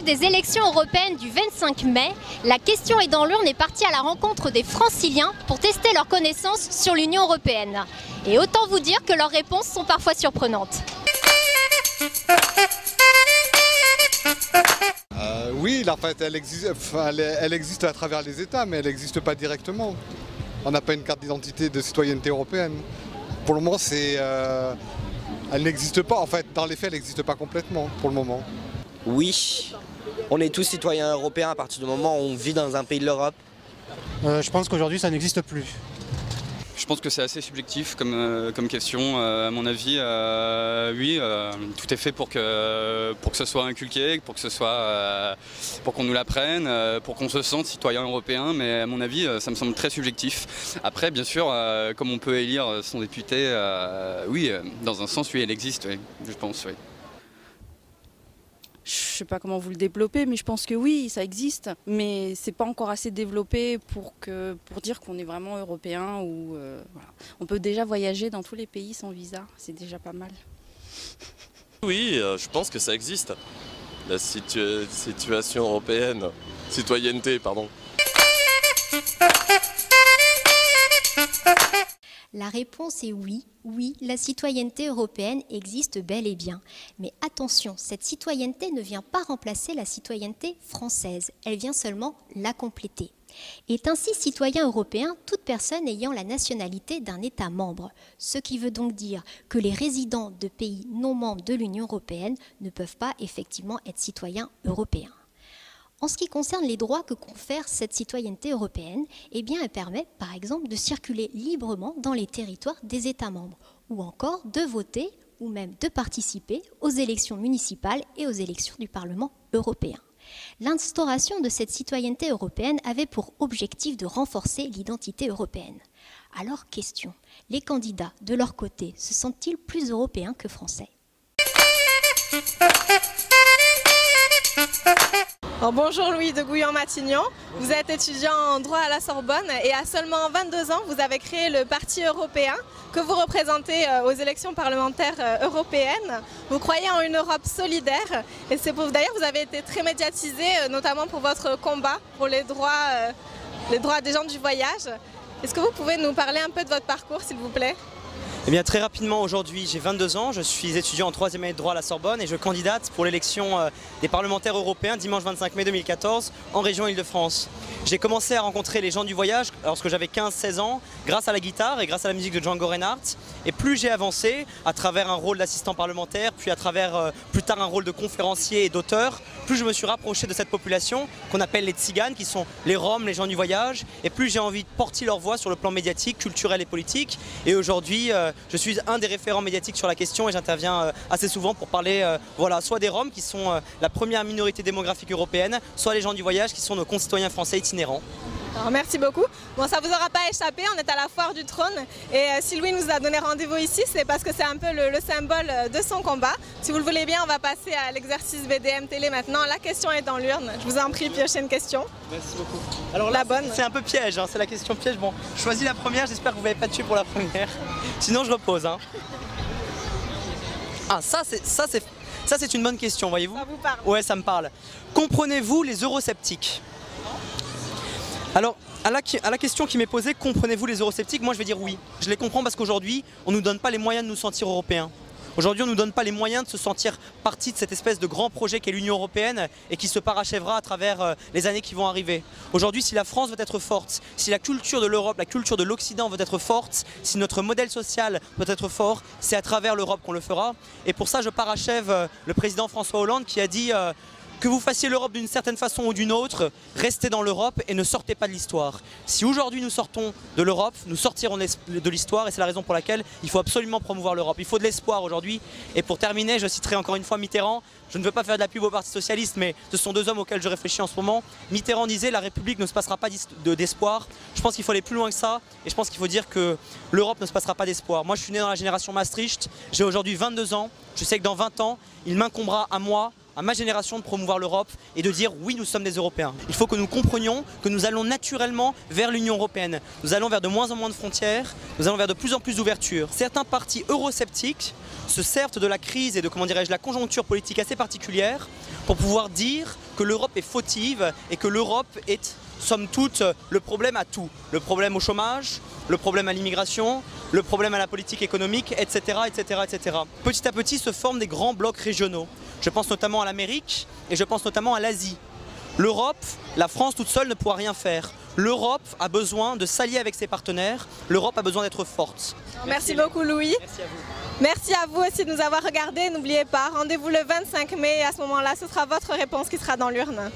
des élections européennes du 25 mai, la question est dans l'urne est partie à la rencontre des Franciliens pour tester leurs connaissances sur l'Union européenne. Et autant vous dire que leurs réponses sont parfois surprenantes. Oui, en fait, elle existe à travers les États, mais elle n'existe pas directement. On n'a pas une carte d'identité de citoyenneté européenne. Pour le moment, elle n'existe pas. En fait, dans les faits, elle n'existe pas complètement pour le moment. Oui, on est tous citoyens européens à partir du moment où on vit dans un pays de l'Europe. Je pense qu'aujourd'hui, ça n'existe plus. Je pense que c'est assez subjectif comme question. À mon avis, oui, tout est fait pour que ce soit inculqué, pour qu'on nous l'apprenne, pour qu'on se sente citoyen européen. Mais à mon avis, ça me semble très subjectif. Après, bien sûr, comme on peut élire son député, oui, dans un sens, oui, elle existe, oui, je pense, oui. Je ne sais pas comment vous le développez, mais je pense que oui, ça existe. Mais c'est pas encore assez développé pour dire qu'on est vraiment européen. Voilà. On peut déjà voyager dans tous les pays sans visa, c'est déjà pas mal. Oui, je pense que ça existe. La situation européenne, citoyenneté, pardon. La réponse est oui. Oui, la citoyenneté européenne existe bel et bien. Mais attention, cette citoyenneté ne vient pas remplacer la citoyenneté française. Elle vient seulement la compléter. Est ainsi citoyen européen toute personne ayant la nationalité d'un État membre. Ce qui veut donc dire que les résidents de pays non membres de l'Union européenne ne peuvent pas effectivement être citoyens européens. En ce qui concerne les droits que confère cette citoyenneté européenne, eh bien, elle permet par exemple de circuler librement dans les territoires des États membres, ou encore de voter ou même de participer aux élections municipales et aux élections du Parlement européen. L'instauration de cette citoyenneté européenne avait pour objectif de renforcer l'identité européenne. Alors, question, les candidats, de leur côté, se sentent-ils plus européens que français ? Alors bonjour Louis de Gouillon-Matignon, vous êtes étudiant en droit à la Sorbonne et à seulement 22 ans vous avez créé le Parti européen que vous représentez aux élections parlementaires européennes. Vous croyez en une Europe solidaire et c'est pour d'ailleurs vous avez été très médiatisé notamment pour votre combat pour les droits des gens du voyage. Est-ce que vous pouvez nous parler un peu de votre parcours s'il vous plaît ? Eh bien, très rapidement, aujourd'hui, j'ai 22 ans, je suis étudiant en 3e année de droit à la Sorbonne et je candidate pour l'élection des parlementaires européens dimanche 25 mai 2014 en région Île-de-France. J'ai commencé à rencontrer les gens du voyage lorsque j'avais 15-16 ans grâce à la guitare et grâce à la musique de Django Reinhardt. Et plus j'ai avancé à travers un rôle d'assistant parlementaire, puis à travers plus tard un rôle de conférencier et d'auteur, plus je me suis rapproché de cette population qu'on appelle les tziganes, qui sont les Roms, les gens du voyage, et plus j'ai envie de porter leur voix sur le plan médiatique, culturel et politique. Et aujourd'hui, je suis un des référents médiatiques sur la question et j'interviens assez souvent pour parler voilà, soit des Roms qui sont la première minorité démographique européenne, soit les gens du voyage qui sont nos concitoyens français itinérants. Alors, merci beaucoup. Bon, ça ne vous aura pas échappé, on est à la foire du trône et si Louis nous a donné rendez-vous ici, c'est parce que c'est un peu le symbole de son combat. Si vous le voulez bien, on va passer à l'exercice BDM Télé maintenant. La question est dans l'urne. Je vous en prie, piochez une question. Merci beaucoup. Alors là, la bonne, c'est un peu piège, hein, c'est la question piège. Bon, je choisis la première, j'espère que vous ne m'avez pas tué pour la première. Sinon, je repose. Hein. Ah, ça c'est une bonne question, voyez-vous. Ça vous parle? Ouais, ça me parle. Comprenez-vous les eurosceptiques? Alors, à la question qui m'est posée, comprenez-vous les eurosceptiques? Moi je vais dire oui. Je les comprends parce qu'aujourd'hui, on ne nous donne pas les moyens de nous sentir européens. Aujourd'hui, on ne nous donne pas les moyens de se sentir partie de cette espèce de grand projet qu'est l'Union européenne et qui se parachèvera à travers les années qui vont arriver. Aujourd'hui, si la France veut être forte, si la culture de l'Europe, la culture de l'Occident veut être forte, si notre modèle social doit être fort, c'est à travers l'Europe qu'on le fera. Et pour ça, je parachève le président François Hollande qui a dit que vous fassiez l'Europe d'une certaine façon ou d'une autre, restez dans l'Europe et ne sortez pas de l'histoire. Si aujourd'hui nous sortons de l'Europe, nous sortirons de l'histoire et c'est la raison pour laquelle il faut absolument promouvoir l'Europe. Il faut de l'espoir aujourd'hui. Et pour terminer, je citerai encore une fois Mitterrand. Je ne veux pas faire de la pub au Parti Socialiste, mais ce sont deux hommes auxquels je réfléchis en ce moment. Mitterrand disait « La République ne se passera pas d'espoir ». Je pense qu'il faut aller plus loin que ça et je pense qu'il faut dire que l'Europe ne se passera pas d'espoir. Moi, je suis né dans la génération Maastricht, j'ai aujourd'hui 22 ans. Je sais que dans 20 ans, il m'incombera à moi, à ma génération de promouvoir l'Europe et de dire oui, nous sommes des Européens. Il faut que nous comprenions que nous allons naturellement vers l'Union européenne. Nous allons vers de moins en moins de frontières, nous allons vers de plus en plus d'ouverture. Certains partis eurosceptiques se servent de la crise et de, comment dirais-je, la conjoncture politique assez particulière pour pouvoir dire que l'Europe est fautive et que l'Europe est, somme toute, le problème à tout. Le problème au chômage, le problème à l'immigration, le problème à la politique économique, etc., etc., etc. Petit à petit se forment des grands blocs régionaux. Je pense notamment à l'Amérique et je pense notamment à l'Asie. L'Europe, la France toute seule ne pourra rien faire. L'Europe a besoin de s'allier avec ses partenaires. L'Europe a besoin d'être forte. Merci beaucoup Louis. Merci à vous. Merci à vous aussi de nous avoir regardés. N'oubliez pas, rendez-vous le 25 mai. À ce moment-là, ce sera votre réponse qui sera dans l'urne.